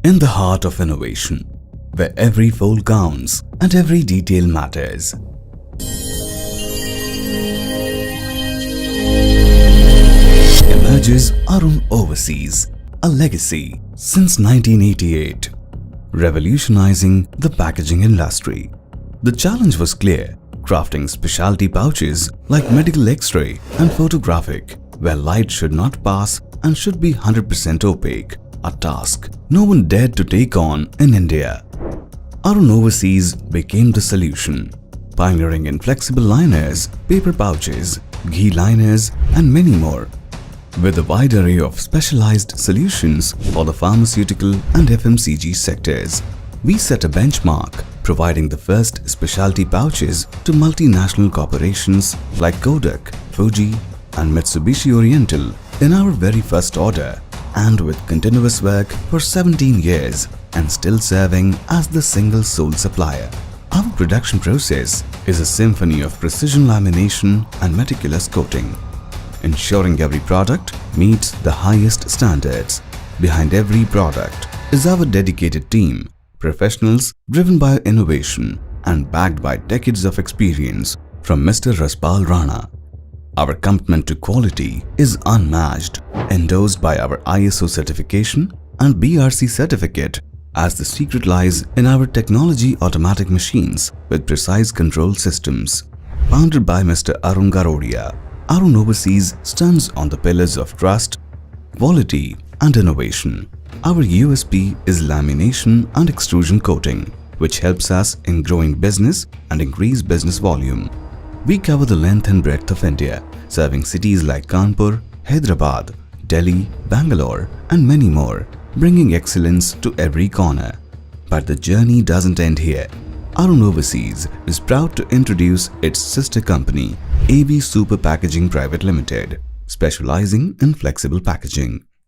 in the heart of innovation, where every fold counts and every detail matters. Emerges Arun Overseas, a legacy since 1988, revolutionizing the packaging industry. The challenge was clear: crafting specialty pouches like medical X-ray and photographic, where light should not pass and should be 100% opaque, a task no one dared to take on in India. Arun Overseas became the solution, pioneering in flexible liners, paper pouches, ghee liners, and many more. With a wide array of specialized solutions for the pharmaceutical and FMCG sectors, we set a benchmark, providing the first specialty pouches to multinational corporations like Kodak, Fuji, and Mitsubishi Oriental in our very first order, and with continuous work for 17 years and still serving as the single sole supplier. Our production process is a symphony of precision lamination and meticulous coating, ensuring every product meets the highest standards. Behind every product is our dedicated team, professionals driven by innovation and backed by decades of experience from Mr. Raspal Rana. Our commitment to quality is unmatched, endorsed by our ISO certification and BRC certificate, as the secret lies in our technology automatic machines with precise control systems. Founded by Mr. Arun Garodia, Arun Overseas stands on the pillars of trust, quality, and innovation. Our USP is lamination and extrusion coating, which helps us in growing business and increase business volume. We cover the length and breadth of India, serving cities like Kanpur, Hyderabad, Delhi, Bangalore, and many more, bringing excellence to every corner. But the journey doesn't end here. Arun Overseas is proud to introduce its sister company, AV Super Packaging Private Limited, specializing in flexible packaging.